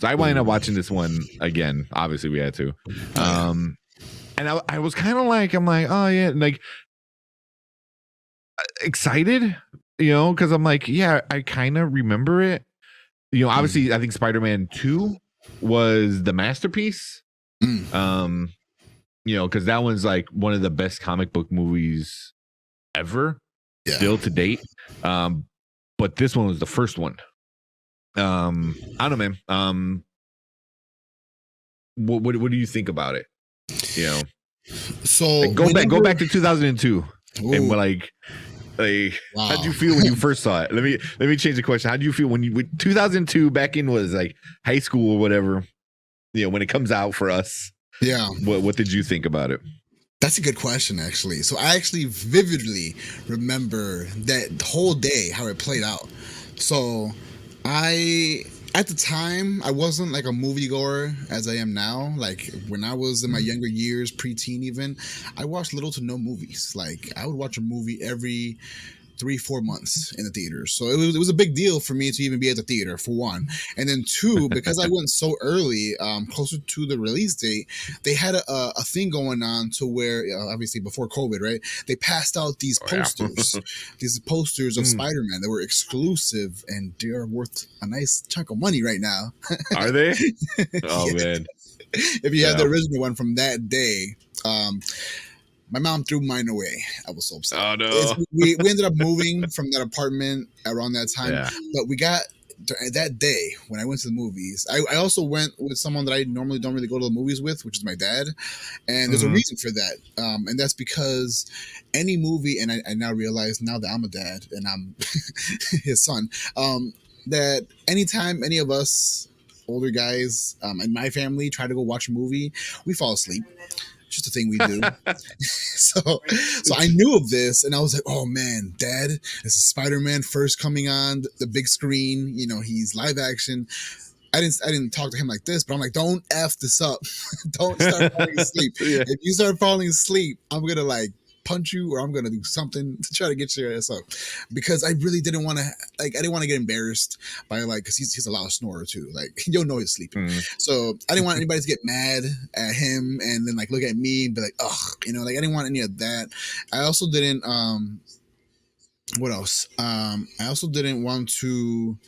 So I wound up watching this one again. Obviously, we had to. And I was kind of like, I'm like, oh yeah, like excited, because I'm like, yeah, I kind of remember it. Obviously, I think Spider-Man 2 was the masterpiece. Because that one's like one of the best comic book movies ever, still to date. But this one was the first one. I don't know, man. What do you think about it? So like go back to 2002, and like wow. How'd you feel when you first saw it? Let me change the question. How do you feel when 2002 back in was like high school or whatever? When it comes out for us. Yeah. What did you think about it? That's a good question, actually. So I actually vividly remember that whole day, how it played out. So at the time, I wasn't like a moviegoer as I am now. Like when I was in my younger years, preteen even, I watched little to no movies. Like I would watch a movie every 3-4 months in the theaters. So it was a big deal for me to even be at the theater, for one. And then two, because I went so early, closer to the release date, they had a thing going on to where, obviously before COVID, right? They passed out these posters, these posters of Spider-Man that were exclusive, and they're worth a nice chunk of money right now. Are they? Oh, man. If you have the original one from that day, my mom threw mine away. I was so upset. Oh, no. We ended up moving from that apartment around that time. Yeah. But we got that day when I went to the movies. I also went with someone that I normally don't really go to the movies with, which is my dad. And there's a reason for that. And that's because any movie, and I now realize now that I'm a dad and I'm his son, that anytime any of us older guys in my family try to go watch a movie, we fall asleep. Just a thing we do. so I knew of this, and I was like, oh man, Dad, this is Spider-Man first coming on the big screen. He's live action. I didn't talk to him like this, but I'm like, don't F this up. Don't start falling asleep. If you start falling asleep, I'm gonna like punch you, or I'm gonna do something to try to get your ass up, because I really didn't want to, I didn't want to get embarrassed by because he's a loud snorer too, like you'll know he's sleeping. So I didn't want anybody to get mad at him and then like look at me and be like, ugh, I didn't want any of that. I also didn't what else? I also didn't want to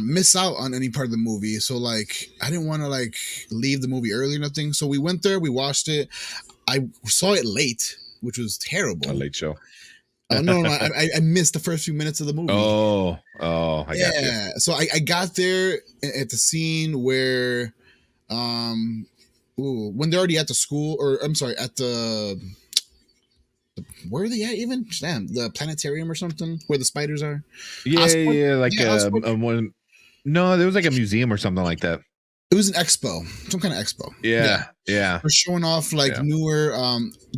miss out on any part of the movie. So like I didn't want to like leave the movie early or nothing. So we went there, we watched it. I saw it late, which was terrible. A late show. No, I missed the first few minutes of the movie. Oh, I got you. So I got there at the scene where, when they're already at the school, or I'm sorry, at the where are they at even? Damn, the planetarium or something where the spiders are. Yeah, like one. No, there was like a museum or something like that. It was an expo, some kind of expo. Yeah. They're showing off newer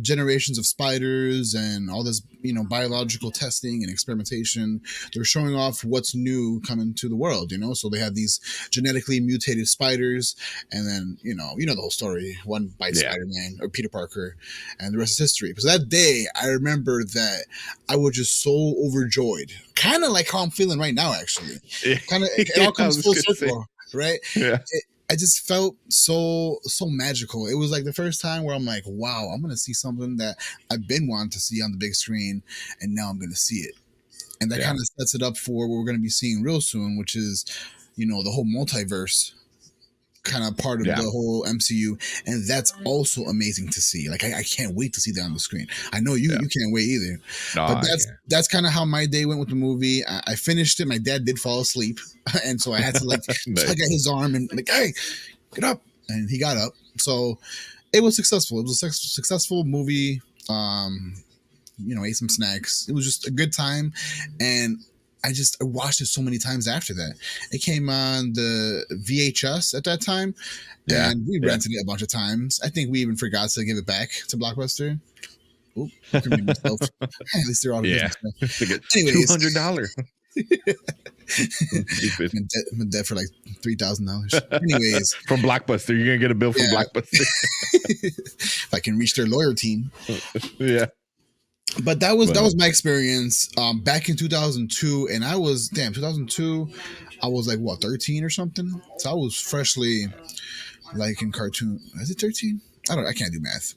generations of spiders and all this, biological testing and experimentation. They're showing off what's new coming to the world, So they have these genetically mutated spiders, and then the whole story. One bites Spider-Man or Peter Parker, and the rest is history. Because that day, I remember that I was just so overjoyed, kind of like how I'm feeling right now. Actually, kind of it all comes full circle, right? Yeah. I just felt so magical. It was like the first time where I'm like, wow, I'm going to see something that I've been wanting to see on the big screen, and now I'm going to see it. And that kind of sets it up for what we're going to be seeing real soon, which is, the whole multiverse kind of part of the whole MCU. And that's also amazing to see. Like, I can't wait to see that on the screen. I know you can't wait either. No, but that's kind of how my day went with the movie. I finished it. My dad did fall asleep. And so I had to like tug at his arm and like, hey, get up. And he got up. So it was successful. It was a successful movie. Ate some snacks. It was just a good time. And I watched it so many times after that. It came on the VHS at that time. And we rented it a bunch of times. I think we even forgot to give it back to Blockbuster. Oop, I can read myself. At least they're all business. Anyways, $200. I'm in debt for like $3,000. Anyways, from Blockbuster, you're gonna get a bill from Blockbuster if I can reach their lawyer team. Yeah. But that was my experience back in 2002, and I was 2002. I was like what 13 or something, so I was freshly like in cartoon. Is it 13? I can't do math,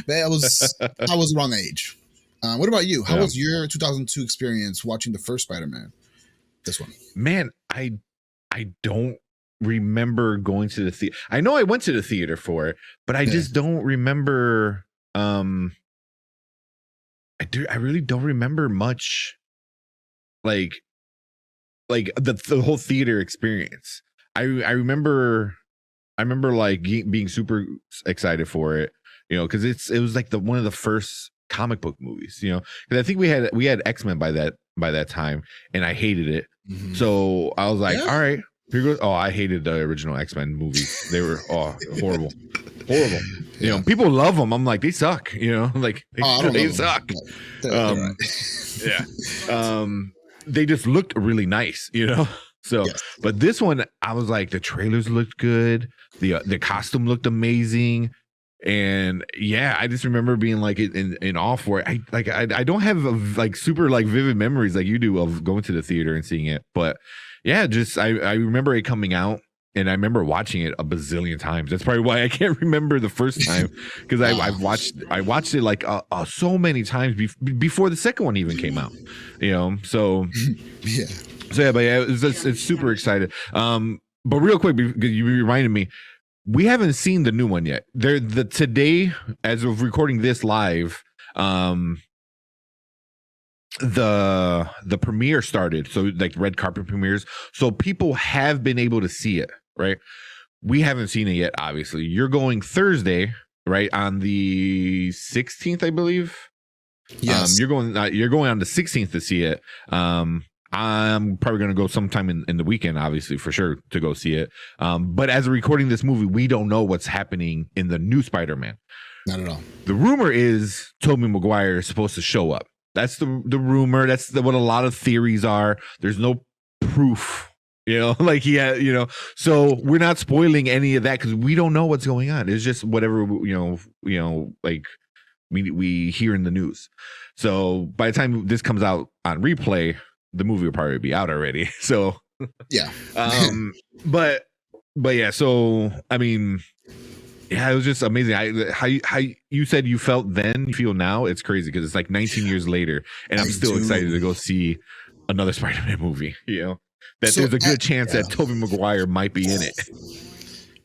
but I was around that age. What about you? How was your 2002 experience watching the first Spider-Man? This one, man, I don't remember going to the theater. I know I went to the theater for it, but I just don't remember. I really don't remember much, like the whole theater experience. I remember like being super excited for it, because it was like one of the first comic book movies, because I think we had X-Men by that time, and I hated it. Mm-hmm. So I was like, all right, here goes. Oh, I hated the original X-Men movies. They were horrible. People love them. I'm like, they suck. Like they suck. They just looked really nice. So, but this one, I was like, the trailers looked good. The costume looked amazing. And I just remember being like in awe for it. I don't have like super like vivid memories like you do of going to the theater and seeing it, but I remember it coming out, and I remember watching it a bazillion times. That's probably why I can't remember the first time, because I watched it like so many times before the second one even came out. So but it's super excited. But real quick, because you reminded me, we haven't seen the new one yet. Today, as of recording this live, the premiere started. So like red carpet premieres. So people have been able to see it, right? We haven't seen it yet, obviously. You're going Thursday, right? On the 16th, I believe. Yes. You're going on the 16th to see it. I'm probably going to go sometime in the weekend, obviously, for sure, to go see it. But as we're recording this movie, we don't know what's happening in the new Spider-Man. Not at all. The rumor is Tobey Maguire is supposed to show up. That's the rumor. That's what a lot of theories are. There's no proof, like so we're not spoiling any of that because we don't know what's going on. It's just whatever, like we hear in the news. So by the time this comes out on replay, the movie will probably be out already. So but so I mean, it was just amazing. How you said you felt then, you feel now. It's crazy because it's like 19 years later, and I'm still excited to go see another Spider-Man movie. That there's a good chance that Tobey Maguire might be in it.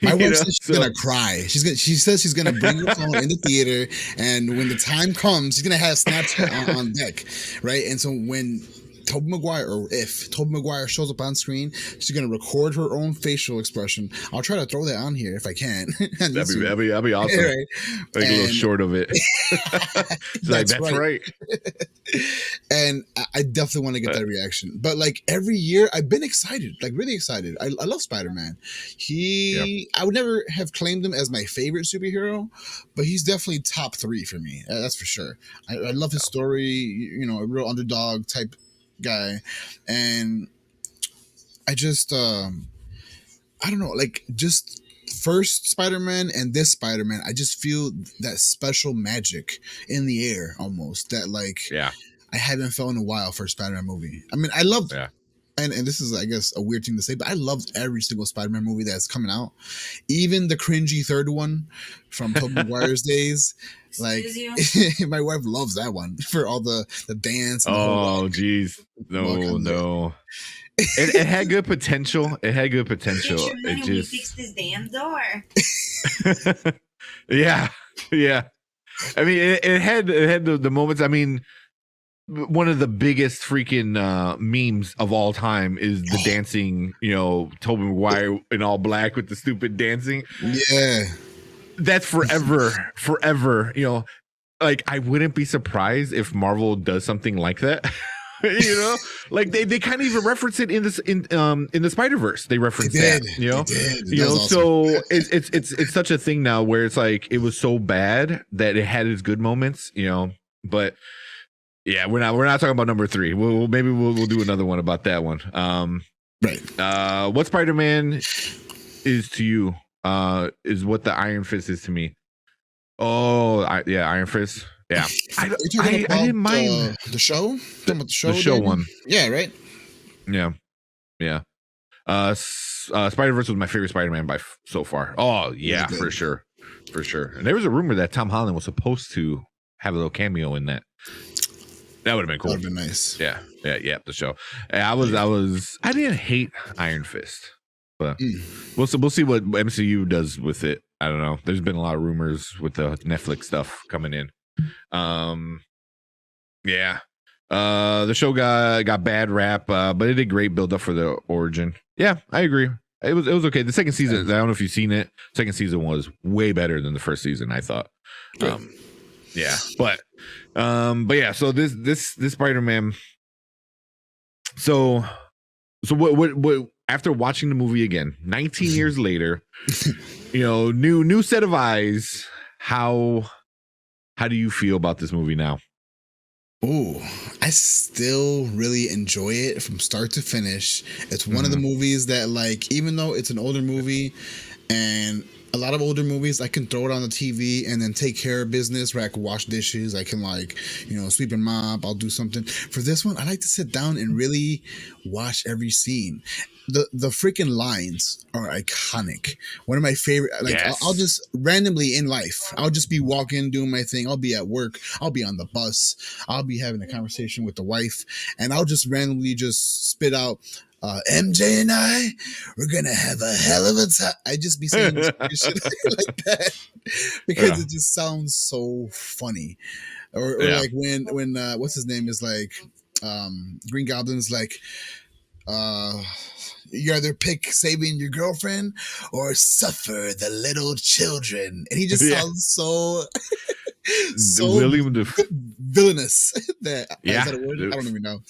My wife says she's gonna cry. She says she's gonna bring her phone in the theater, and when the time comes, she's gonna have Snapchat on deck, right? And so when Tobey Maguire, or if Tobey Maguire shows up on screen, she's gonna record her own facial expression. I'll try to throw that on here if I can. that'd be awesome. Right? Like a little short of it. That's right. And I definitely want to get that reaction. But like every year, I've been excited, like really excited. I love Spider-Man. I would never have claimed him as my favorite superhero, but he's definitely top 3 for me. That's for sure. I love his story. A real underdog type guy, and I just I don't know, like just first Spider-Man and this Spider-Man, I just feel that special magic in the air almost that like I haven't felt in a while for a Spider-Man movie. I mean, I loved and this is, I guess, a weird thing to say, but I loved every single Spider-Man movie that's coming out, even the cringy third one from Tobey Maguire's days. Like my wife loves that one for all the dance. And geez, no. It had good potential. It just fix this damn door. yeah. I mean, it had the moments. I mean, one of the biggest freaking memes of all time is the dancing. Tobey Maguire in all black with the stupid dancing. Yeah. That's forever. Like I wouldn't be surprised if Marvel does something like that. Like they kind of even reference it in the Spider-Verse. They reference that. Awesome. So it's such a thing now where it's like it was so bad that it had its good moments. But yeah, we're not talking about number 3. We'll do another one about that one. Right. What Spider-Man is to you? Is what the Iron Fist is to me. Iron Fist. Yeah. I didn't mind the show. The show one. Yeah, right. Yeah. Spider-Verse was my favorite Spider-Man by so far. Oh yeah, for sure. And there was a rumor that Tom Holland was supposed to have a little cameo in that. That would have been cool. That would have been nice. Yeah. The show. I didn't hate Iron Fist, but we'll see what MCU does with it. I don't know. There's been a lot of rumors with the Netflix stuff coming in. Yeah. The show got bad rap, but it did great build up for the origin. Yeah, I agree. It was okay. The second season, I don't know if you've seen it. Second season was way better than the first season, I thought. Yeah, but yeah. So this Spider-Man. So what? After watching the movie again, 19 years later, new set of eyes. How do you feel about this movie now? Oh, I still really enjoy it from start to finish. It's one of the movies that, like, even though it's an older movie, and a lot of older movies, I can throw it on the TV and then take care of business where I can wash dishes. I can, like, sweep and mop. I'll do something. For this one, I like to sit down and really watch every scene. The freaking lines are iconic. One of my favorite, like, yes. I'll just randomly in life, I'll just be walking, doing my thing. I'll be at work. I'll be on the bus. I'll be having a conversation with the wife, and I'll just randomly just spit out, MJ and I, we're going to have a hell of a time. I just be saying this shit like that because it just sounds so funny. Or like when what's his name is like, Green Goblin's like, you either pick saving your girlfriend or suffer the little children. And he just sounds so William villainous. Is that a word? I don't even know.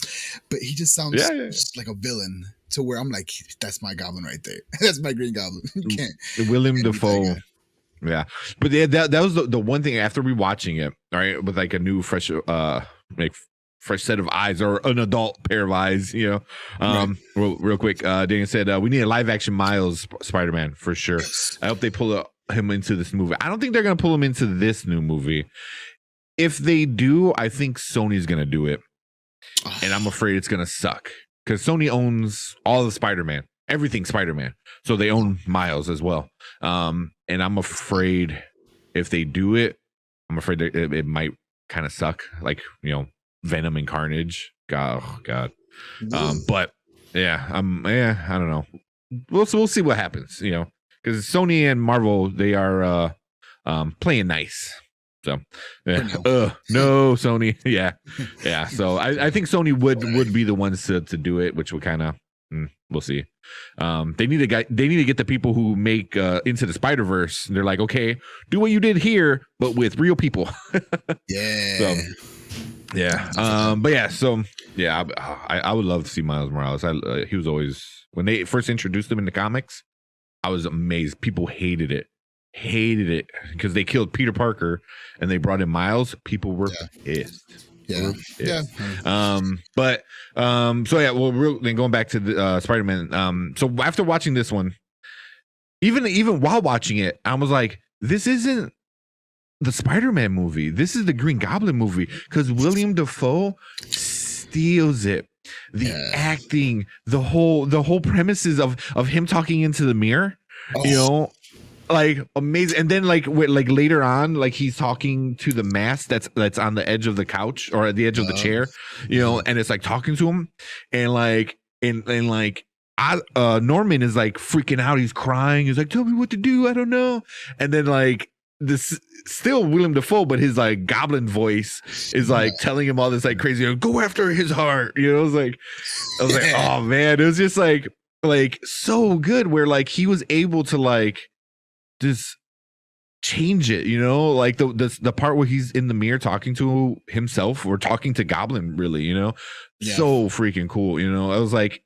But he just sounds just like a villain, to where I'm like, that's my Goblin right there. That's my Green Goblin. You can't. William Dafoe. Yeah. But that was the one thing after rewatching it, all right, with like a new fresh set of eyes, or an adult pair of eyes, real quick. Daniel said we need a live action Miles Spider-Man for sure. I hope they pull him into this movie. I don't think they're going to pull him into this new movie. If they do, I think Sony's going to do it, and I'm afraid it's going to suck because Sony owns all the Spider-Man, everything Spider-Man, so they own Miles as well. And I'm afraid if they do it, I'm afraid that it might kind of suck, like Venom and Carnage. God. But yeah, I don't know. We'll see what happens, because Sony and Marvel, they are playing nice. So no, Sony. Yeah. So I think Sony would be the ones to do it, which would kind of we'll see. They need to get the people who make Into the Spider-Verse, and they're like, okay, do what you did here, but with real people. Yeah. So, yeah. But yeah, so yeah, I would love to see Miles Morales. He was always, when they first introduced him in the comics, I was amazed. People hated it because they killed Peter Parker and they brought in Miles. People were pissed. Yeah. But so yeah, well, then going back to the Spider-Man. So after watching this one, even while watching it, I was like, this isn't the Spider-Man movie. This is the Green Goblin movie, because William Dafoe steals it. The acting, the whole premises of him talking into the mirror, like amazing. And then like later on, like he's talking to the mask that's on the edge of the couch or at the edge of the chair, and it's like talking to him, and like Norman is like freaking out. He's crying. He's like, tell me what to do. I don't know. And then like this still William Dafoe, but his like goblin voice is like telling him all this like crazy, go after his heart. I was like, oh man, it was just like so good, where like he was able to like just change it, like the part where he's in the mirror talking to himself or talking to Goblin, really, so freaking cool. I was like,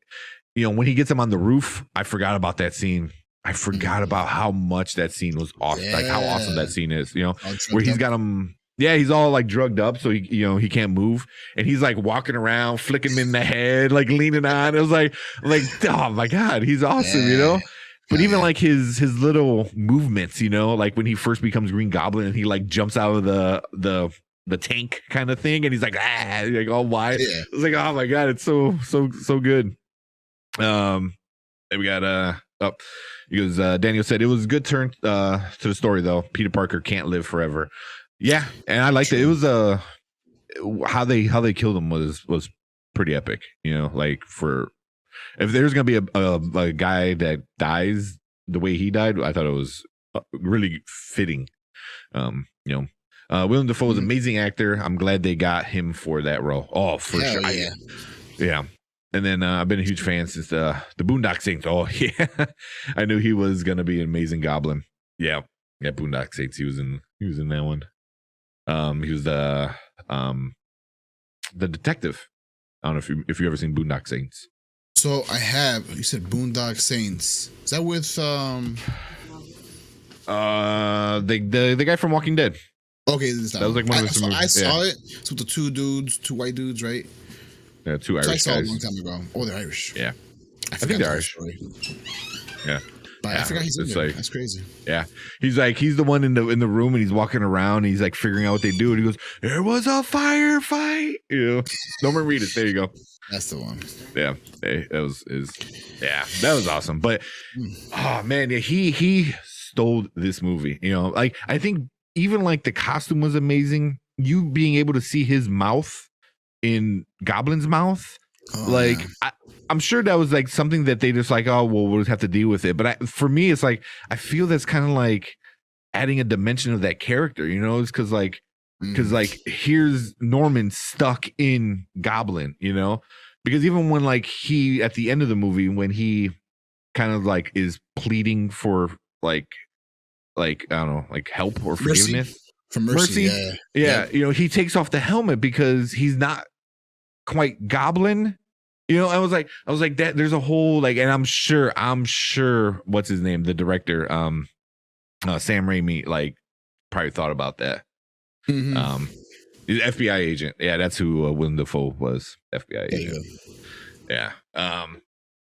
when he gets him on the roof, I forgot about that scene. I forgot about how much that scene was awesome, like how awesome that scene is, where he's got him. Yeah, he's all like drugged up, so he can't move, and he's like walking around, flicking him in the head, like leaning on. It was like, oh my god, he's awesome, But even like his little movements, like when he first becomes Green Goblin and he like jumps out of the the tank kind of thing, and he's like like all wide. Yeah. It's like, oh my god, it's so good. And we got he goes, Daniel said it was a good turn to the story though. Peter Parker can't live forever. Yeah, and I liked it. It was how they killed him was pretty epic. You know, like for if there's gonna be a guy that dies the way he died, I thought it was really fitting. You know, Willem Dafoe was an amazing actor. I'm glad they got him for that role. Oh, for sure. Yeah. And then I've been a huge fan since the Boondock Saints. Oh yeah, I knew he was gonna be an amazing Goblin. Yeah, Boondock Saints. He was in that one. He was the detective. I don't know if you ever seen Boondock Saints. So I have. You said Boondock Saints. Is that with the guy from Walking Dead. Okay, that was like one of his movies. I saw it. It's with the two white dudes, right? Yeah, two Irish guys. I saw it a long time ago. Oh, they're Irish. Yeah, I think they're Irish. Yeah, but I forgot he's in there. Like, that's crazy. Yeah, he's the one in the room, and he's walking around. And he's like figuring out what they do, and he goes, "There was a firefight." You know, Norman Reedus. There you go. That's the one. Yeah, that was awesome. But oh man, yeah, he stole this movie. You know, like I think even like the costume was amazing. You being able to see his mouth in Goblin's mouth, I'm sure that was like something that they just like, oh well, we'll just have to deal with it. But for me, it's like I feel that's kind of like adding a dimension of that character. You know, it's because like here's Norman stuck in Goblin. You know, because even when like he at the end of the movie when he kind of like is pleading for like I don't know, like help or forgiveness. For mercy. Yeah. You know, he takes off the helmet because he's not quite Goblin. You know, I was like that. There's a whole like, and I'm sure what's his name, the director, Sam Raimi, like probably thought about that. Mm-hmm. He's an FBI agent. Yeah, that's who Willem Dafoe was. FBI agent. Yeah.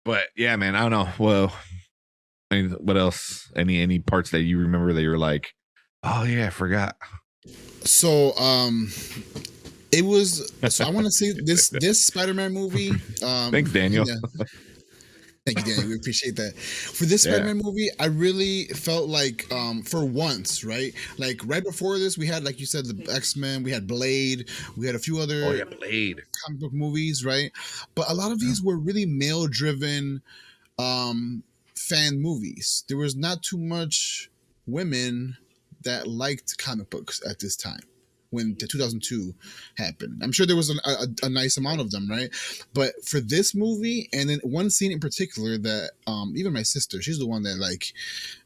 But yeah, man, I don't know. Well, I mean, what else? Any parts that you remember that you're like, oh yeah, I forgot. So it was I want to see this Spider-Man movie. Thanks, Daniel. Yeah. Thank you, Daniel. We appreciate that. For this Spider-Man movie, I really felt like for once, right? Like right before this, we had, like you said, the X-Men, we had Blade, we had a few other Blade comic book movies, right? But a lot of these were really male-driven fan movies. There was not too much women that liked comic books at this time when the 2002 happened. I'm sure there was a nice amount of them, right? But for this movie, and then one scene in particular that even my sister, she's the one that like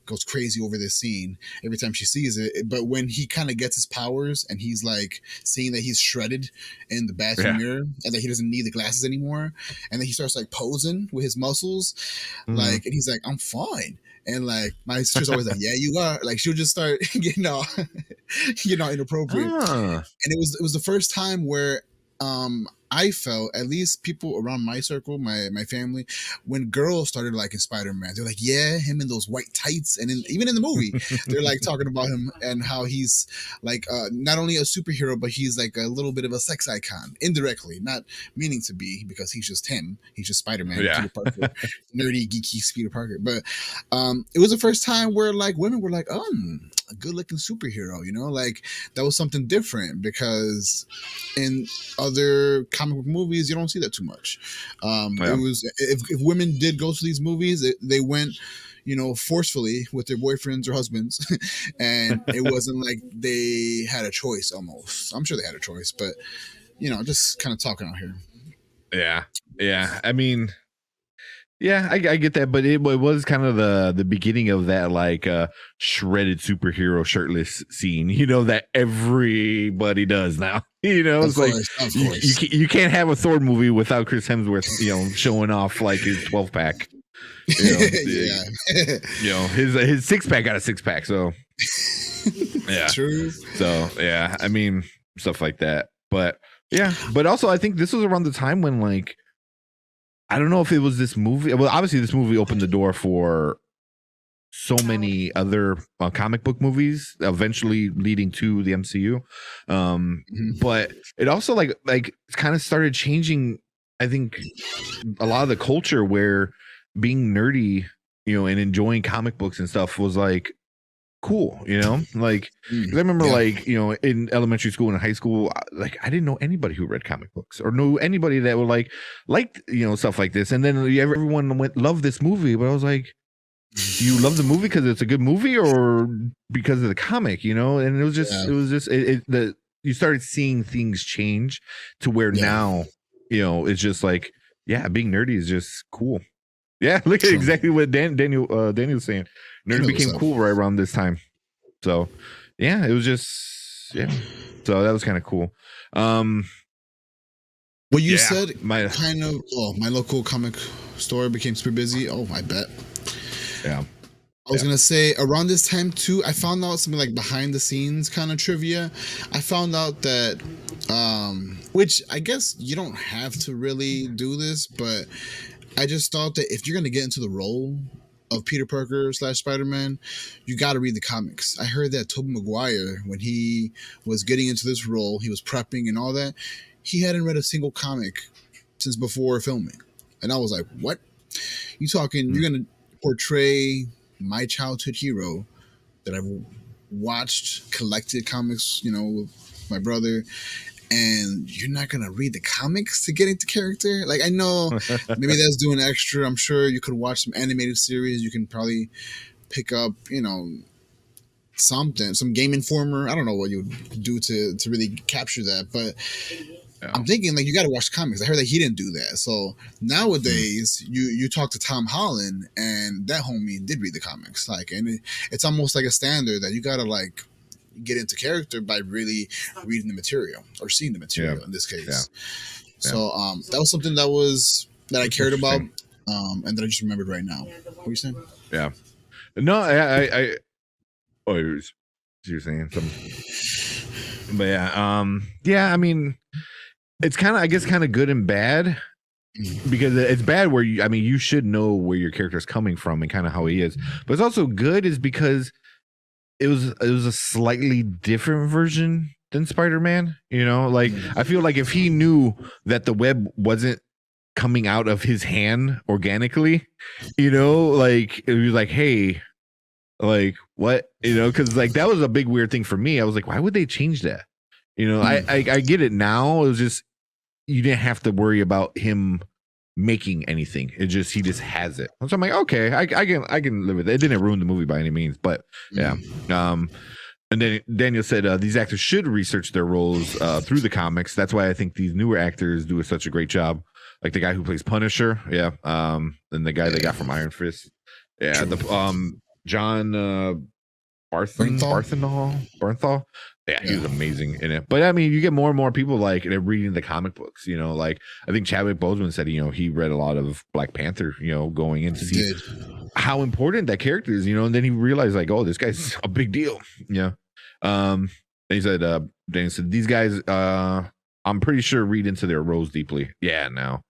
goes crazy over this scene every time she sees it. But when he kind of gets his powers and he's like seeing that he's shredded in the bathroom mirror and that he doesn't need the glasses anymore, and then he starts like posing with his muscles, like, and he's like, I'm fine. And like my sister's always like, yeah, you are. Like she'll just start getting all inappropriate. And it was the first time where I felt, at least people around my circle, my family, when girls started liking Spider-Man, they're like, yeah, him in those white tights. And even in the movie, they're like talking about him and how he's like not only a superhero, but he's like a little bit of a sex icon, indirectly, not meaning to be, because he's just him. He's just Spider-Man, Peter Parker, nerdy, geeky Peter Parker. But it was the first time where like women were like, a good-looking superhero, you know, like that was something different, because in other comic book movies you don't see that too much. It was if women did go to these movies, they went, you know, forcefully with their boyfriends or husbands, and it wasn't like they had a choice. Almost, I'm sure they had a choice, but you know, just kind of talking out here. Yeah. I mean, yeah, I get that, but it was kind of the beginning of that like shredded superhero shirtless scene, you know, that everybody does now. You know, it's like you can't have a Thor movie without Chris Hemsworth, you know, showing off like his 12-pack. You know, you know, his 6-pack got a 6-pack, so yeah, true. So yeah, I mean, stuff like that, but yeah, but also I think this was around the time when like, I don't know if it was this movie. Well, obviously this movie opened the door for so many other comic book movies, eventually leading to the MCU. But it also like kind of started changing, I think, a lot of the culture where being nerdy, and enjoying comic books and stuff was like cool, like 'cause I remember like in elementary school and high school, like I didn't know anybody who read comic books or know anybody that would like stuff like this. And then everyone loved this movie, but I was like, do you love the movie because it's a good movie or because of the comic, and it was just you started seeing things change to where now it's just like, being nerdy is just cool. Look at exactly what Daniel's saying. Nerd became cool right around this time. So it was just so that was kind of cool. What you said my local comic store became super busy. Oh, I bet. I was gonna say around this time too, I found out something like behind the scenes kind of trivia. I found out that which I guess you don't have to really do this, but I just thought that if you're gonna get into the role of Peter Parker / Spider-Man, you got to read the comics. I heard that Tobey Maguire, when he was getting into this role, he was prepping and all that, he hadn't read a single comic since before filming. And I was like, what? You talking, you're going to portray my childhood hero that I've watched, collected comics, with my brother, and you're not going to read the comics to get into character? Like, I know maybe that's doing extra. I'm sure you could watch some animated series. You can probably pick up, something, some Game Informer. I don't know what you would do to really capture that, but I'm thinking like you got to watch the comics. I heard that he didn't do that. So nowadays you talk to Tom Holland and that homie did read the comics. Like, and it's almost like a standard that you got to like get into character by really reading the material or seeing the material in this case. So that was something that I cared about and that I just remembered right now. What were you saying? No, you're saying something. But I mean, it's kind of good and bad, because it's bad where you should know where your character is coming from and kind of how he is, but it's also good is because it was a slightly different version than Spider-Man. Like I feel like if he knew that the web wasn't coming out of his hand organically, like it was like, hey, like what, because like that was a big weird thing for me. I was like, why would they change that? I get it now. It was just you didn't have to worry about him making anything. He just has it. So I'm like, okay, I can live with it. It didn't ruin the movie by any means, but and then Daniel said these actors should research their roles through the comics. That's why I think these newer actors do such a great job. Like the guy who plays Punisher, and the guy they got from Iron Fist, the John Barnthal. He was amazing in it. But I mean, you get more and more people like reading the comic books. Like I think Chadwick Boseman said, he read a lot of Black Panther. Going in to see how important that character is. And then he realized like, oh, this guy's a big deal. And he said, these guys, I'm pretty sure read into their roles deeply. No.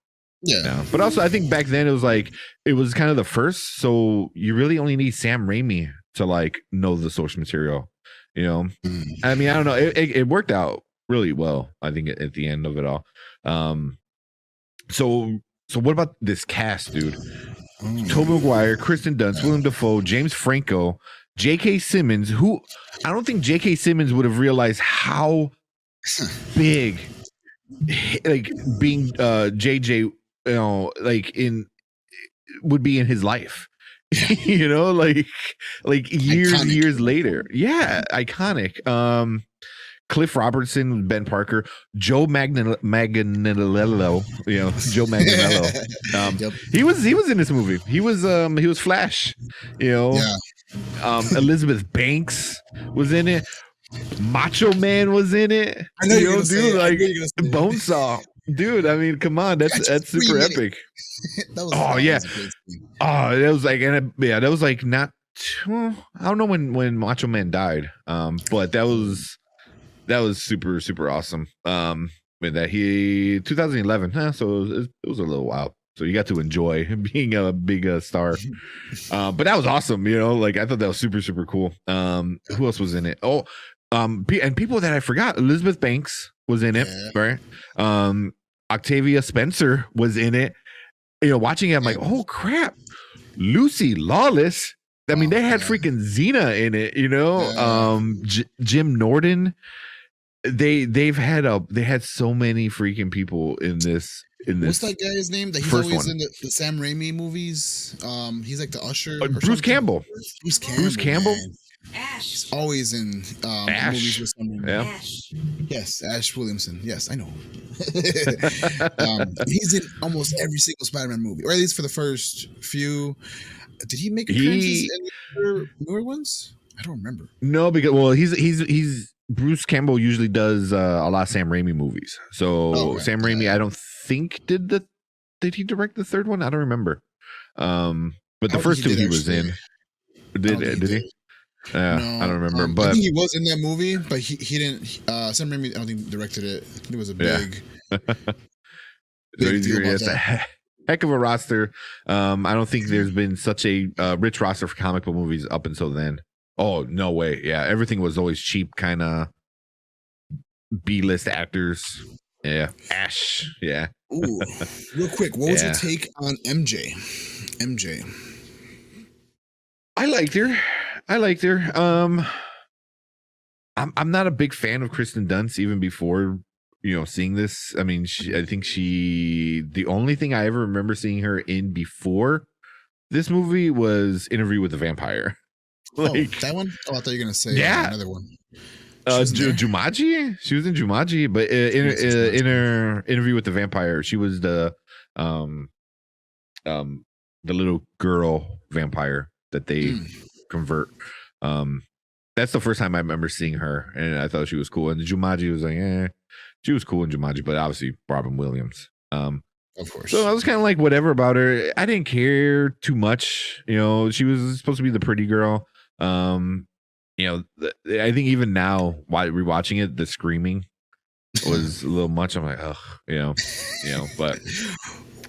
But also, I think back then it was kind of the first, so you really only need Sam Raimi to like know the source material. I mean, I don't know. It worked out really well, I think, at the end of it all. So what about this cast, dude? Tobey Maguire, Kristen Dunst, Willem Dafoe, James Franco, J.K. Simmons, who I don't think J.K. Simmons would have realized how big like being JJ, would be in his life. like years later. Iconic. Cliff Robertson, Ben Parker, Joe Manganiello, Joe Manganiello. He was in this movie. He was Flash, Elizabeth Banks was in it. Macho Man was in it. I know you're dude, like Bonesaw. Dude, I mean, come on, that's super epic. That was like not. I don't know when Macho Man died, but that was super super awesome. With that 2011, so it was a little while. So you got to enjoy being a big star. But that was awesome. You know, like I thought that was super, super cool. Who else was in it? Oh, and people that I forgot. Elizabeth Banks was in it, right? Octavia Spencer was in it. You know, watching it, I'm like, oh crap, Lucy Lawless. I mean, they had freaking Xena in it. You know, Jim Norton. They had so many freaking people in this. What's that guy's name? That he's always in the Sam Raimi movies. He's like the usher. Bruce Campbell. Bruce Campbell. Man. Ash. He's always in movies with Sam Raimi. Yeah. Ash. Yes, Ash Williamson. Yes, I know. He's in almost every single Spider-Man movie, or at least for the first few. Did he make appearances in the newer ones? I don't remember. No, because he's Bruce Campbell usually does a lot of Sam Raimi movies. So Sam Raimi, I don't think did he direct the third one? I don't remember. But the first two he was in. Did he? Yeah, no, I don't remember. But I think he was in that movie, but he didn't. Sam Raimi, I don't think directed it. I think it was a big. It's a heck of a roster. I don't think there's been such a rich roster for comic book movies up until then. Oh, no way. Yeah, everything was always cheap, kind of B-list actors. Yeah. Ash. Yeah. Ooh. Real quick, what was your take on MJ? I liked her. I'm not a big fan of Kristen Dunst even before, you know, seeing this. I mean, I think the only thing I ever remember seeing her in before this movie was Interview with the Vampire. Like, that one? Oh, I thought you were gonna say another one. Jumanji. She was in Jumanji, but in her Interview with the Vampire, she was the little girl vampire that they convert. That's the first time I remember seeing her, and I thought she was cool. And Jumanji was like, she was cool in Jumanji, but obviously Robin Williams. Of course. So I was kind of like whatever about her. I didn't care too much. You know, she was supposed to be the pretty girl. You know, I think even now, while rewatching it, the screaming was a little much. I'm like, oh, you know, but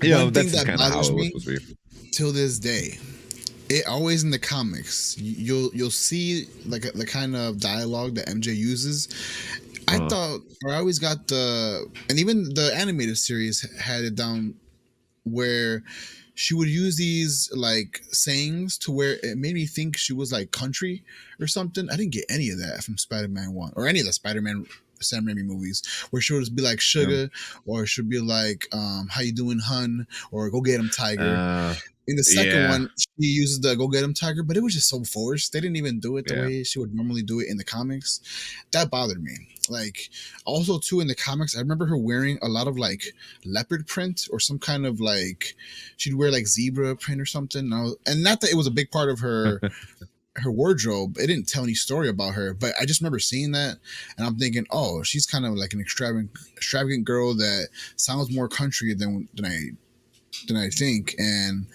you know, that's kind of how it was supposed to be. Till this day, it always in the comics, you'll see like the kind of dialogue that MJ uses. I thought, or I always got and even the animated series had it down where she would use these like sayings to where it made me think she was like country or something. I didn't get any of that from Spider-Man 1 or any of the Spider-Man Sam Raimi movies, where she would just be like sugar, or she'd be like, how you doing, hun? Or go get him, tiger. In the second one, she uses the go get him, tiger, but it was just so forced. They didn't even do it the way she would normally do it in the comics. That bothered me. Like, also too, in the comics, I remember her wearing a lot of like leopard print or some kind of like, she'd wear like zebra print or something. And not that it was a big part of her her wardrobe. It didn't tell any story about her, but I just remember seeing that, and I'm thinking, oh, she's kind of like an extravagant girl that sounds more country than I think, and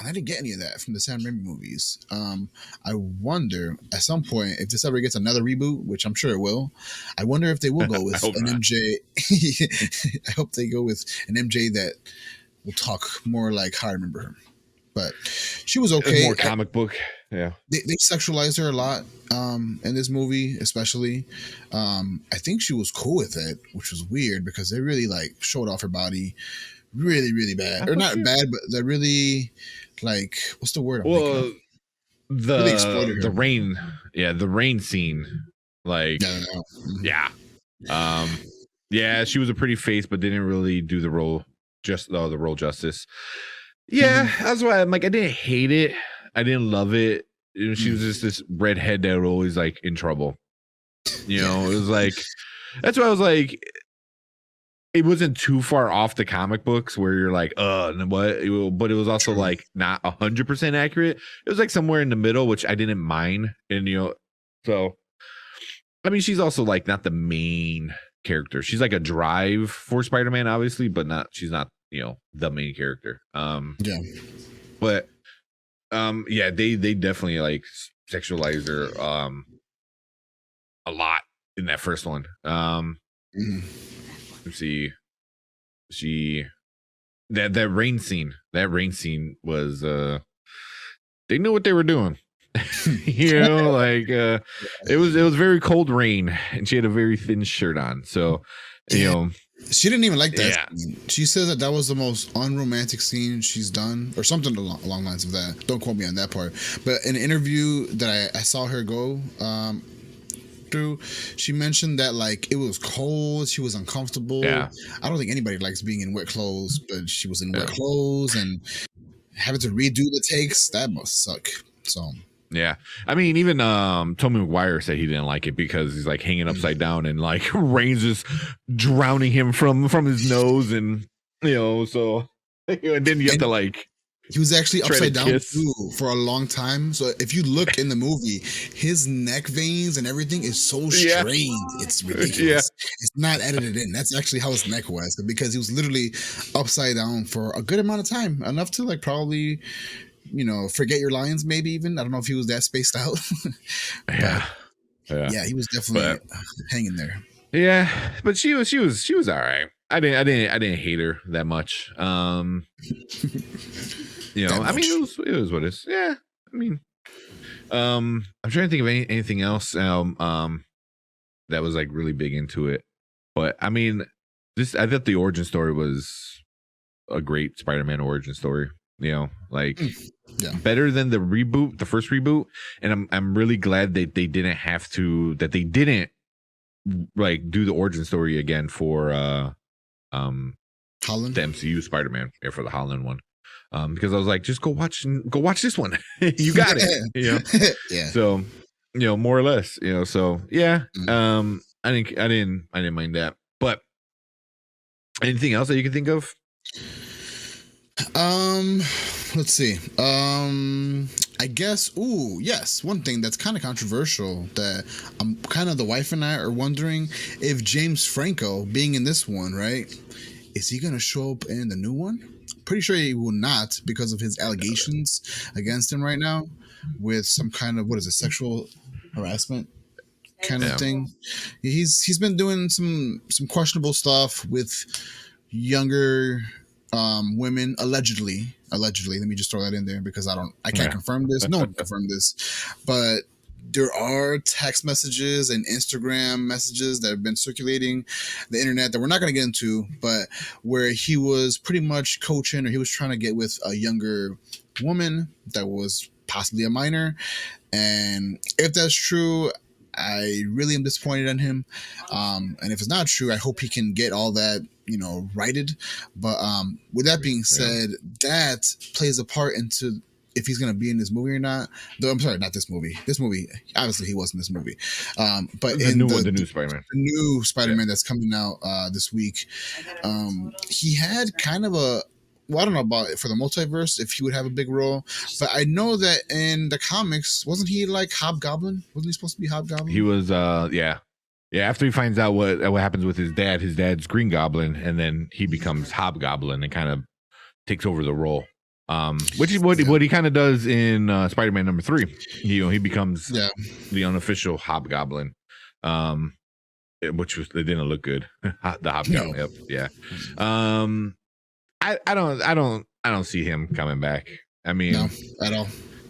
I didn't get any of that from the Sam Raimi movies. I wonder at some point if this ever gets another reboot, which I'm sure it will. I wonder if they will go with an MJ. I hope they go with an MJ that will talk more like how I remember her. But she was okay. More comic book. Yeah. They sexualized her a lot in this movie, especially. I think she was cool with it, which was weird because they really like showed off her body really, really bad. Or not bad, but they're really like, what's the word? Really the rain. Yeah, the rain scene. Like, yeah, she was a pretty face, but didn't really do the role justice. Yeah, that's why I'm like, I didn't hate it. I didn't love it. She was just this redhead that was always like in trouble. You know, it was like, that's why I was like, it wasn't too far off the comic books where you're like, what? But it was also like not 100% accurate. It was like somewhere in the middle, which I didn't mind. And, you know, so, I mean, she's also like not the main character. She's like a drive for Spider-Man, obviously, but she's not, you know, the main character. But they definitely like sexualize her a lot in that first one. Let's see, that rain scene was they knew what they were doing. Like it was very cold rain, and she had a very thin shirt on, so she didn't even like that. Yeah. Scene. She said that was the most unromantic scene she's done, or something along lines of that. Don't quote me on that part. But in an interview that I saw her go through, she mentioned that like it was cold, she was uncomfortable. Yeah. I don't think anybody likes being in wet clothes, but she was in wet clothes and having to redo the takes. That must suck. So. Yeah, I mean, even Tommy McGuire said he didn't like it because he's like hanging upside down and like rain's just drowning him from his nose, and so and then you have to like. He was actually upside down too for a long time. So if you look in the movie, his neck veins and everything is so strained. It's ridiculous. Yeah. It's not edited in. That's actually how his neck was, because he was literally upside down for a good amount of time, enough to like probably. Forget your lines, maybe even. I don't know if he was that spaced out. Yeah, he was definitely hanging there. Yeah, but she was all right. I didn't hate her that much. I mean, it was what it is. Yeah, I mean, I'm trying to think of anything else that was like really big into it. But I mean, I thought the origin story was a great Spider-Man origin story. Like better than the first reboot, and I'm really glad that they didn't like do the origin story again for Holland, the MCU Spider-Man, for the Holland one, because I was like, just go watch this one. You got it. Yeah. So more or less, so yeah. I didn't mind that. But anything else that you can think of? Let's see. I guess. Yes. One thing that's kind of controversial that the wife and I are wondering if James Franco, being in this one, right, is he gonna show up in the new one? Pretty sure he will not, because of his allegations against him right now with some kind of sexual harassment kind of thing. He's been doing some questionable stuff with younger women, allegedly. Let me just throw that in there, because I can't confirm this. No one can confirm this, but there are text messages and Instagram messages that have been circulating the internet that we're not going to get into, but where he was pretty much coaching, or he was trying to get with a younger woman that was possibly a minor. And if that's true, I really am disappointed in him. And if it's not true, I hope he can get all that, righted. But with that being said, that plays a part into if he's going to be in this movie or not. Though, I'm sorry, not this movie. This movie, obviously, he was in this movie. But the new Spider-Man. The new Spider-Man that's coming out this week, he had kind of a... Well, I don't know about it for the multiverse, if he would have a big role, but I know that in the comics, wasn't he like Hobgoblin? Wasn't he supposed to be Hobgoblin? He was, yeah. After he finds out what happens with his dad's Green Goblin, and then he becomes Hobgoblin and kind of takes over the role. Which is what he kind of does in Spider-Man number 3. He becomes the unofficial Hobgoblin. Which it didn't look good. The Hobgoblin. No. Yep, yeah. I don't see him coming back. I mean, no, at all.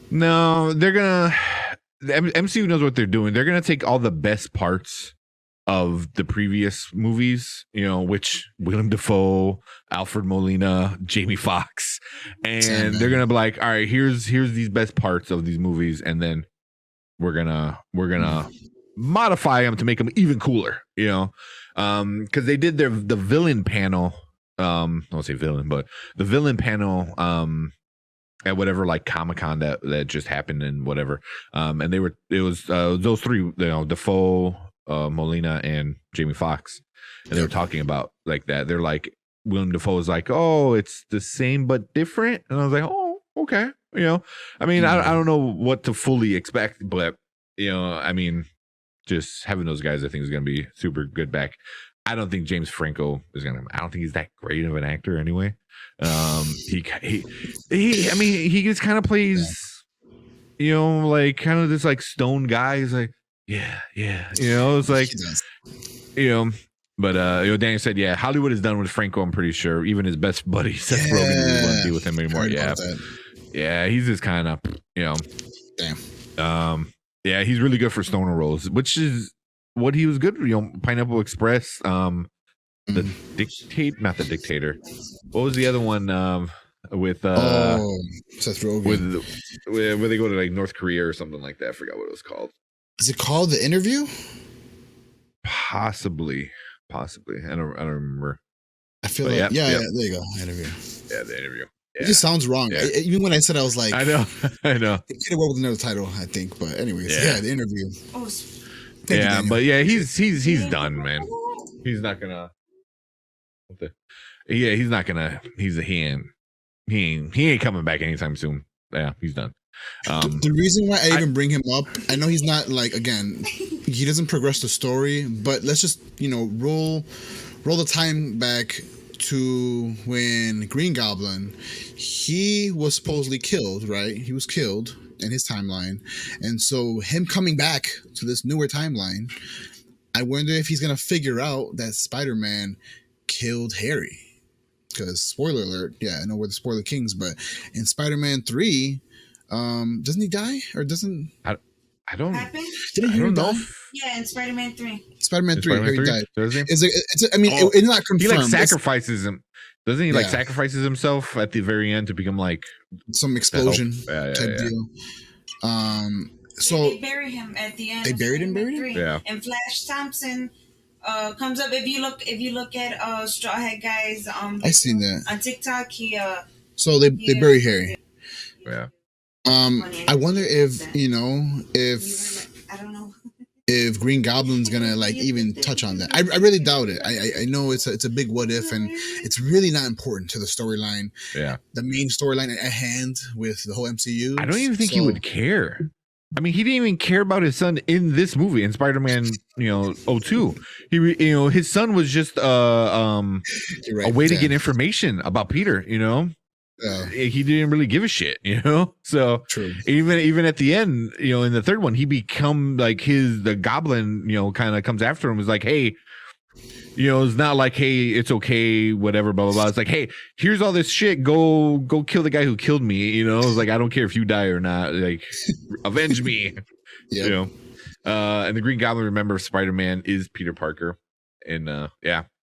No, they're gonna. The MCU knows what they're doing. They're gonna take all the best parts of the previous movies, which Willem Dafoe, Alfred Molina, Jamie Foxx, and they're gonna be like, all right, here's these best parts of these movies, and then we're gonna modify them to make them even cooler, because they did the villain panel. I won't say villain, but the villain panel at whatever like Comic-Con that just happened and whatever, and it was those three, Dafoe, Molina, and Jamie Foxx, and they were talking about like that. They're like, Willem Dafoe is like, oh, it's the same but different, and I was like, oh, okay, I mean, I don't know what to fully expect, but I mean, just having those guys, I think, is going to be super good back. I don't think James Franco is gonna. I don't think he's that great of an actor anyway. He just kind of plays, like kind of this like stone guy. He's like, yeah. It's like, But Daniel said, yeah, Hollywood is done with Franco. I'm pretty sure. Even his best buddy Seth Rogen doesn't want to be with him anymore. Yeah, he's just kind of damn. Yeah, he's really good for stoner roles, which is what he was good. Pineapple Express, the Dictate, not the Dictator. What was the other one with Seth Rogen, where they go to like North Korea or something like that? I forgot what it was called. Is it called The Interview? Possibly. I don't remember. I feel like there you go. Interview. Yeah, The Interview. Yeah. It just sounds wrong. Yeah. Even when I said, I was like, I know. It could have worked with another title, I think. But anyways, The Interview. But yeah, he's done, man. He's not gonna. He's not gonna. He ain't coming back anytime soon. Yeah, he's done. The reason why I even bring him up, I know he's not like, again, he doesn't progress the story, but let's just roll the time back to when Green Goblin, he was supposedly killed, right? He was killed in his timeline, and so him coming back to this newer timeline, I wonder if he's gonna figure out that Spider-Man killed Harry. Because spoiler alert, I know we're the spoiler kings, but in Spider-Man 3, doesn't he die or doesn't? I don't. Didn't he die? Yeah, in Spider-Man 3. Spider-Man 3, Harry died. Does he? It's not confirmed. He like sacrifices him. Doesn't he like sacrifices himself at the very end to become like some explosion type deal? So they bury him at the end. They buried him. Yeah. And Flash Thompson comes up. If you look at Straw Hat Guy's I seen that on TikTok. So they bury Harry. Yeah. I wonder if I don't know if Green Goblin's gonna like even touch on that. I really doubt it. I know it's a big what if, and it's really not important to the storyline. Yeah. The main storyline at hand with the whole MCU. I don't even think he would care. I mean, he didn't even care about his son in this movie, in Spider-Man, 02. His son was just a way to get information about Peter, He didn't really give a shit, So true. Even at the end, in the third one, he become like the Goblin, kind of comes after him. Is like, hey, it's not like, hey, it's okay, whatever, blah blah blah. It's like, hey, here's all this shit. Go kill the guy who killed me. It's like, I don't care if you die or not. Like, avenge me. Yep. And the Green Goblin, remember, Spider-Man is Peter Parker, and Oh,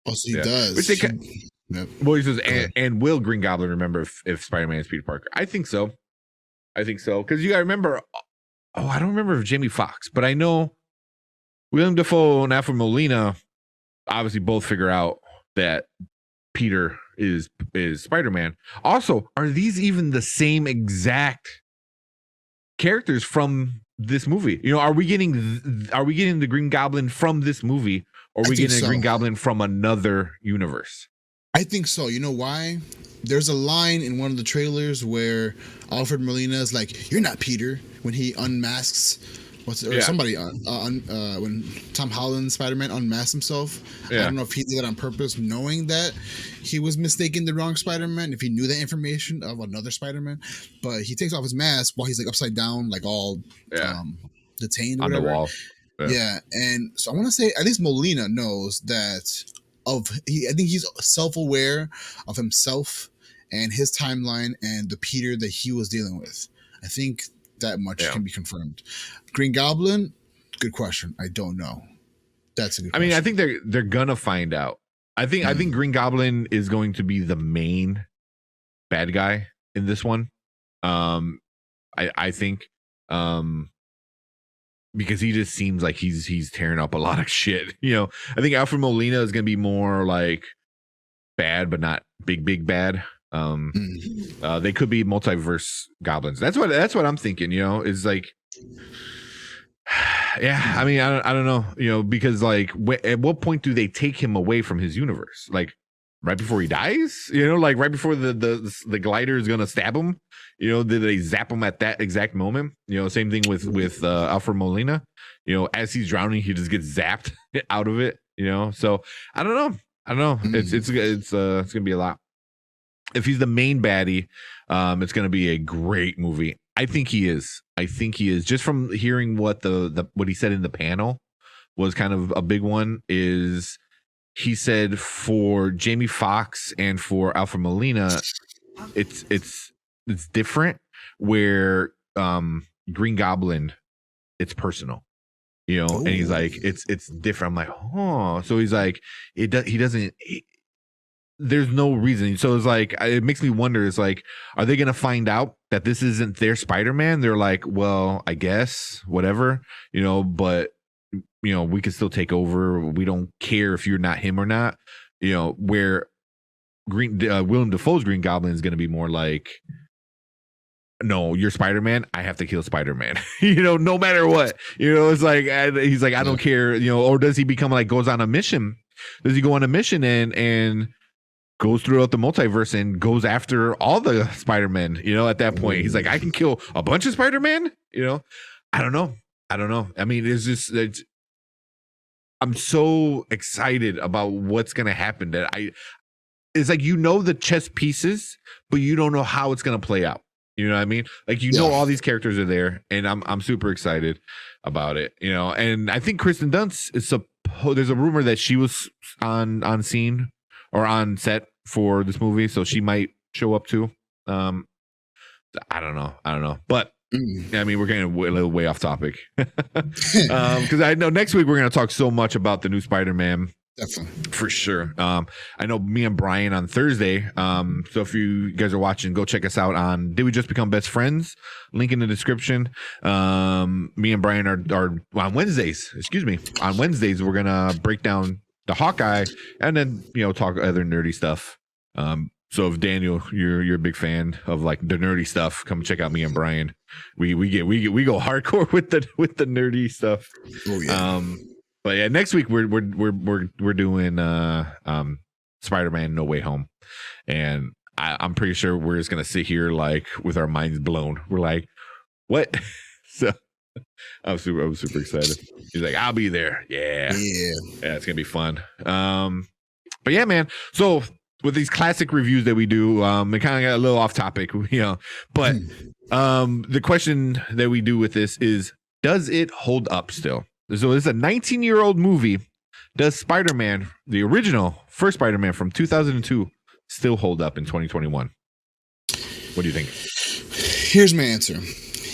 so he does. Which well, he says, and will Green Goblin remember if Spider-Man is Peter Parker? I think so. Because you gotta remember. Oh, I don't remember if Jamie Foxx, but I know William Dafoe and Alfred Molina obviously both figure out that Peter is Spider-Man. Also, are these even the same exact characters from this movie? Are we getting the Green Goblin from this movie, or are we getting a Green Goblin from another universe? I think so. You know why? There's a line in one of the trailers where Alfred Molina is like, "You're not Peter," when he unmasks. Somebody when Tom Holland Spider-Man unmasked himself. Yeah. I don't know if he did that on purpose, knowing that he was mistaken the wrong Spider-Man, if he knew that information of another Spider-Man. But he takes off his mask while he's like upside down, like all detained or on whatever. The wall. Yeah, and so I want to say at least Molina knows that I think he's self-aware of himself and his timeline and the Peter that he was dealing with. I think that much can be confirmed. Green Goblin, good question. I don't know. That's a good question. I mean, I think they're gonna find out. I think Green Goblin is going to be the main bad guy in this one. I think because he just seems like he's tearing up a lot of shit. I think Alfred Molina is gonna be more like bad, but not big bad. They could be multiverse goblins. That's what I'm thinking. Is like, I mean, I don't know. Because like, at what point do they take him away from his universe? Like right before he dies? Like right before the glider is gonna stab him? Did they zap him at that exact moment? Same thing with Alfred Molina. As he's drowning, he just gets zapped out of it. So I don't know. It's gonna be a lot. If he's the main baddie, it's going to be a great movie. I think he is. Just from hearing what what he said in the panel was kind of a big one. Is he said for Jamie Foxx and for Alfred Molina, it's different. Where Green Goblin, it's personal, you know. Ooh. And he's like, it's different. I'm like, oh, so he's like, he doesn't. There's no reason. So it's like, it makes me wonder. It's like, are they gonna find out that this isn't their Spider-Man? They're like, well, I guess whatever, you know. But you know, we can still take over. We don't care if you're not him or not, you know. Where Willem Dafoe's Green Goblin is gonna be more like, no, you're Spider-Man. I have to kill Spider-Man. You know, no matter what. You know, it's like, he's like, I don't care. You know, or does he become like, goes on a mission? Does he go on a mission and goes throughout the multiverse and goes after all the Spider-Men? You know, at that point, he's like, I can kill a bunch of Spider-Man. You know, I don't know. I mean, I'm so excited about what's gonna happen that it's like, you know, the chess pieces, but you don't know how it's gonna play out. You know what I mean? Like, you know, all these characters are there, and I'm super excited about it. You know, and I think Kristen Dunst is there's a rumor that she was on scene or on set for this movie, so she might show up too. I don't know, but I mean, we're getting a little way off topic because I know next week we're gonna talk so much about the new Spider-Man. Definitely. For sure. I know me and Brian on Thursday. So if you guys are watching, go check us out on Did We Just Become Best Friends? Link in the description. Me and Brian are on Wednesdays. Excuse me. On Wednesdays, we're gonna break down the Hawkeye and then, you know, talk other nerdy stuff. So if Daniel, you're a big fan of like the nerdy stuff, come check out me and Brian. We go hardcore with the nerdy stuff. Oh yeah. But yeah, next week we're doing Spider-Man No Way Home, and I'm pretty sure we're just gonna sit here like with our minds blown. We're like, what? So I'm super excited. He's like, I'll be there. Yeah, it's gonna be fun. But yeah, man. So with these classic reviews that we do, it kind of got a little off topic, you know. But the question that we do with this is, does it hold up still? So this is a 19-year-old movie. Does Spider-Man, the original first Spider-Man from 2002, still hold up in 2021? What do you think? Here's my answer.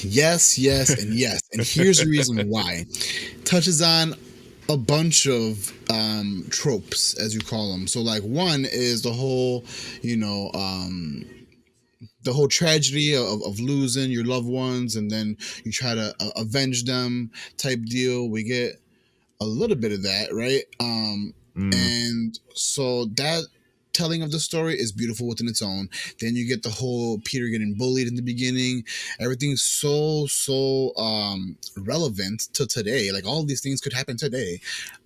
Yes, and yes. And here's the reason why. Touches on a bunch of tropes, as you call them. So like, one is the whole, you know, the whole tragedy of losing your loved ones and then you try to avenge them type deal. We get a little bit of that, right? And so that telling of the story is beautiful within its own. Then you get the whole Peter getting bullied in the beginning. Everything's so relevant to today. Like, all of these things could happen today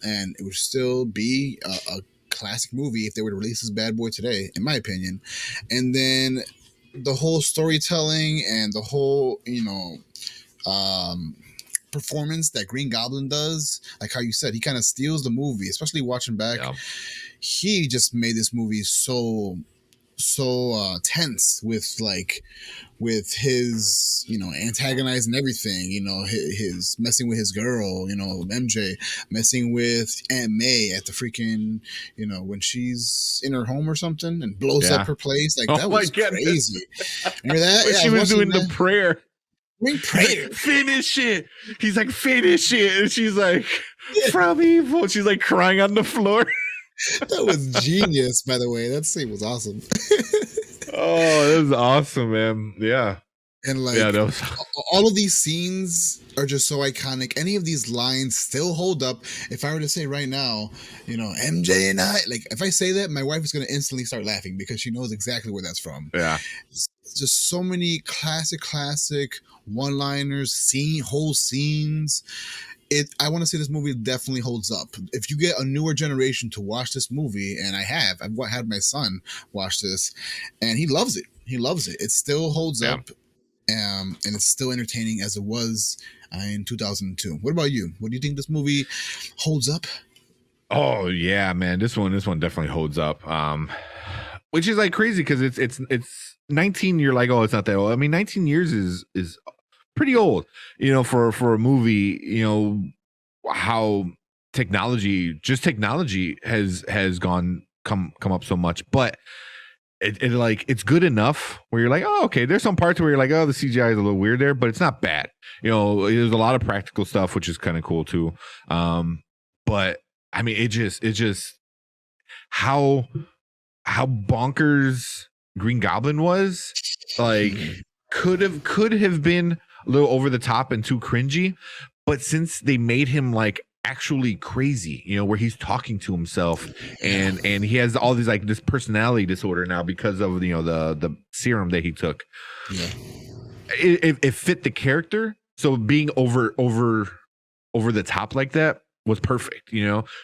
and it would still be a classic movie if they were to release this bad boy today, in my opinion. And then the whole storytelling and the whole, you know, performance that Green Goblin does, like how you said, he kind of steals the movie, especially watching back. Yeah. He just made this movie so tense with his, you know, antagonizing everything, you know, his messing with his girl, you know, MJ, messing with Aunt May at the freaking, you know, when she's in her home or something and blows up her place. Like, that was crazy. Remember that? Yeah, she was doing the prayer. Prayer. Finish it. He's like, finish it. And she's like, from evil. She's like crying on the floor. That was genius, by the way. That scene was awesome. Oh, that was awesome, man. Yeah. And like, all of these scenes are just so iconic. Any of these lines still hold up. If I were to say right now, you know, MJ and I, like, if I say that, my wife is going to instantly start laughing because she knows exactly where that's from. Yeah. It's just so many classic one-liners, whole scenes. I want to say this movie definitely holds up. If you get a newer generation to watch this movie, and I've had my son watch this, and he loves it. It still holds up, and it's still entertaining as it was in 2002. What about you? What do you think this movie holds up? Oh yeah, man, this one definitely holds up. Which is like crazy because it's 19. You're like, oh, it's not that old. I mean, 19 years is pretty old, you know, for a movie, you know, how technology has come up so much, but it like it's good enough where you're like, oh, okay, there's some parts where you're like, oh, the CGI is a little weird there, but it's not bad. There's a lot of practical stuff, which is kind of cool too. But I mean, it just how bonkers Green Goblin was, like could have been a little over the top and too cringy, but since they made him like actually crazy, where he's talking to himself and he has all these like this personality disorder now because of the serum that he took. Yeah, it fit the character, so being over the top like that was perfect,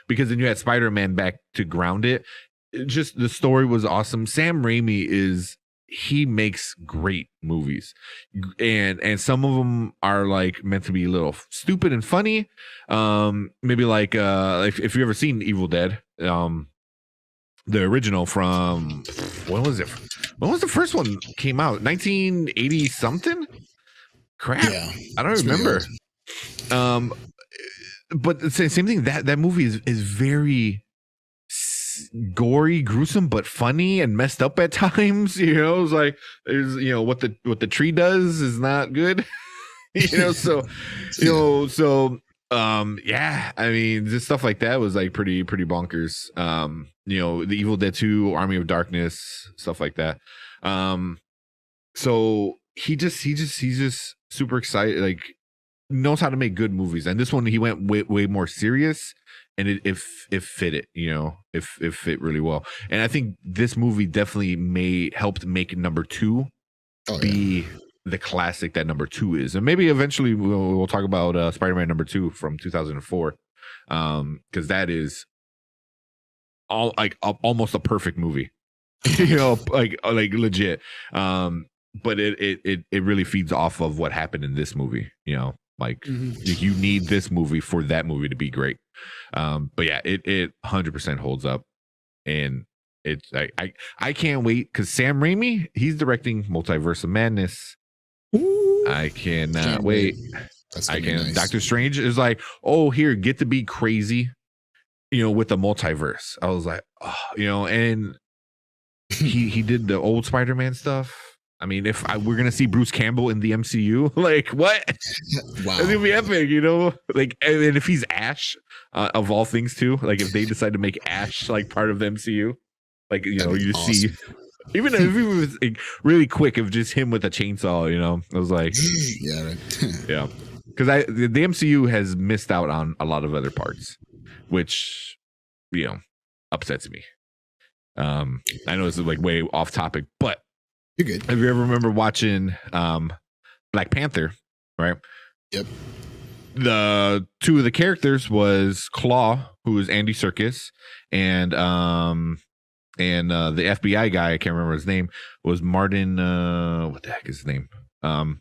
because then you had Spider-Man back to ground it. Just the story was awesome. Sam Raimi he makes great movies, and some of them are like meant to be a little stupid and funny. Maybe like if you ever seen Evil Dead, the original from when was the first one came out? 1980 something? Crap, yeah, I don't remember. But the same thing. That movie is very gory, gruesome, but funny and messed up at times. It's like there's what the tree does is not good. So yeah, I mean, just stuff like that was like pretty bonkers. The Evil Dead 2, Army of Darkness, stuff like that. So he's just super excited, like knows how to make good movies, and this one he went way more serious. And it fit it, it fit really well. And I think this movie definitely helped make number 2 be the classic that number 2 is. And maybe eventually we'll talk about Spider-Man number 2 from 2004, because that is almost a perfect movie, like legit. But it really feeds off of what happened in this movie, Like you need this movie for that movie to be great. But yeah, it 100% holds up, and it's I can't wait because Sam Raimi, he's directing Multiverse of Madness. Ooh, I cannot wait. I can. Nice. Doctor Strange is like, oh, here, get to be crazy, with the multiverse. I was like, oh, and he did the old Spider-Man stuff. I mean, if we're gonna see Bruce Campbell in the MCU, like what? Wow, it's gonna be epic, Like, and if he's Ash, of all things too, like if they decide to make Ash like part of the MCU, like you awesome. See, even if it was like, really quick, of just him with a chainsaw, I was like, yeah, right. Yeah, because the MCU has missed out on a lot of other parts, which upsets me. I know this is like way off topic, but. You're good. Have you ever remember watching Black Panther, right? Yep. The 2 of the characters was Claw, who is Andy Serkis, and the FBI guy, I can't remember his name, was Martin what the heck is his name? My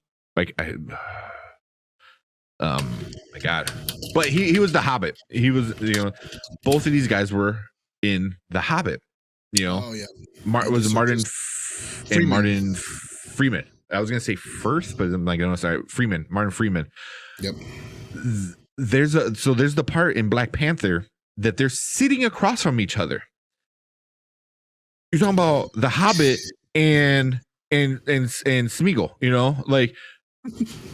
God. But he was the Hobbit. He was, both of these guys were in the Hobbit. Oh yeah. Was Martin and Martin Freeman. I was gonna say Firth, but I'm like, no, sorry, Freeman, Martin Freeman. Yep. There's the part in Black Panther that they're sitting across from each other. You're talking about the Hobbit and Smeagol, like,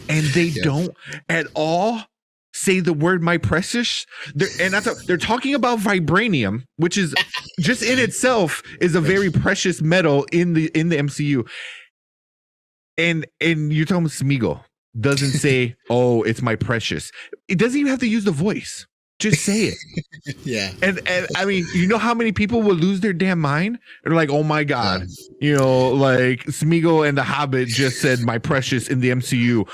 and they don't at all say the word "my precious." They're talking about vibranium, which is just in itself is a very precious metal in the MCU. And you're talking about Smeagol doesn't say, "Oh, it's my precious." It doesn't even have to use the voice. Just say it. Yeah. And I mean, how many people will lose their damn mind? They're like, "Oh my God," like Smeagol and the Hobbit just said "my precious" in the MCU.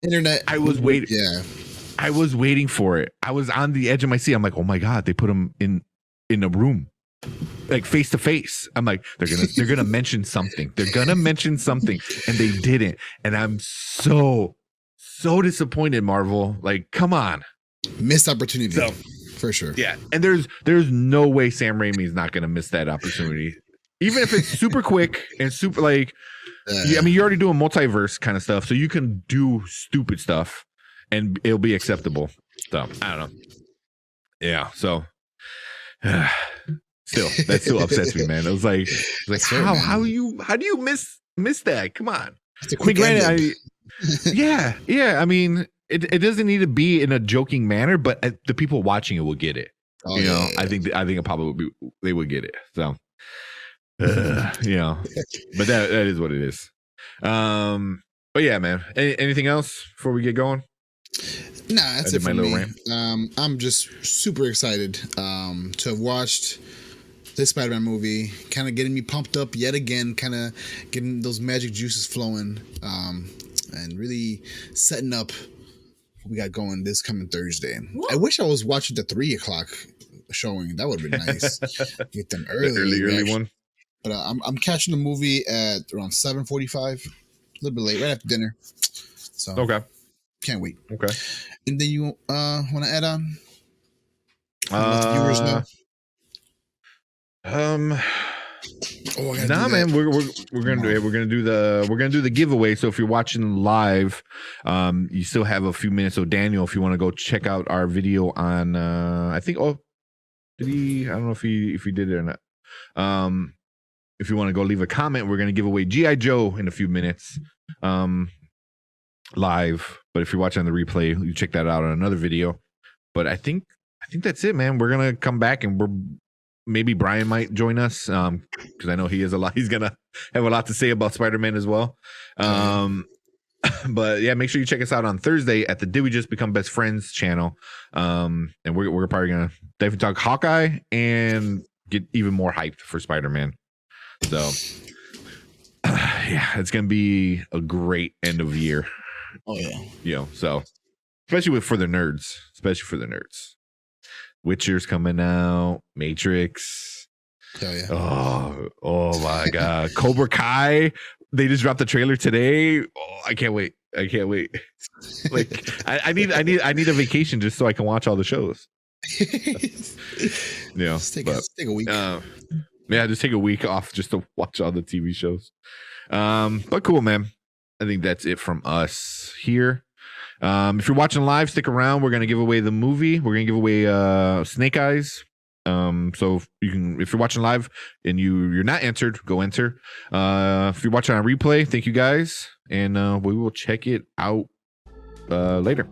Internet. I was waiting. Yeah. I was waiting for it. I was on the edge of my seat. I'm like, oh my God, they put him in a room, like face to face. I'm like, they're gonna mention something. They're gonna mention something, and they didn't. And I'm so disappointed, Marvel. Like, come on, missed opportunity for sure. Yeah, and there's no way Sam Raimi is not gonna miss that opportunity, even if it's super quick and super like. I mean, you're already doing multiverse kind of stuff, so you can do stupid stuff and it'll be acceptable. So I don't know. Yeah. So still, that still upsets me, man. It was like Fair, how do you miss that? Come on. It's a I mean, quick granted, yeah. I mean, it doesn't need to be in a joking manner, but the people watching it will get it. Oh, you know, yeah. I think it probably would be, they would get it. So, you know, but that is what it is. But yeah, man. Anything else before we get going? Nah, that's it for me. I'm just super excited to have watched this Spider-Man movie, kind of getting me pumped up yet again, kind of getting those magic juices flowing, and really setting up what we got going this coming Thursday. I wish I was watching the 3:00 showing. That would have been nice. Get them early one. But I'm catching the movie at around 7:45, a little bit late, right after dinner. So okay, can't wait. Okay. And then you want to add on? Let the viewers know. Nah, man, we're gonna do the giveaway. So if you're watching live, you still have a few minutes. So Daniel, if you want to go check out our video on, I think, did he? I don't know if he did it or not. If you want to go leave a comment, we're gonna give away G.I. Joe in a few minutes, live. But if you're watching the replay, you check that out on another video. But I think that's it, man. We're gonna come back and maybe Brian might join us, because I know he has a lot. He's gonna have a lot to say about Spider-Man as well. But yeah, make sure you check us out on Thursday at the Did We Just Become Best Friends channel. And we're probably gonna definitely talk Hawkeye and get even more hyped for Spider-Man. So yeah, it's gonna be a great end of year. Oh yeah, you know, so especially for the nerds. Witcher's coming out, Matrix. Oh yeah. Oh my God. Cobra Kai. They just dropped the trailer today. Oh, I can't wait. Like I need a vacation just so I can watch all the shows. You know, take a week. Yeah, just take a week off just to watch all the TV shows. But cool, man. I think that's it from us here. If you're watching live, stick around. We're gonna give away the movie. We're gonna give away Snake Eyes. So you can, if you're watching live and you're not entered, go enter. If you're watching on replay, thank you guys, and we will check it out later.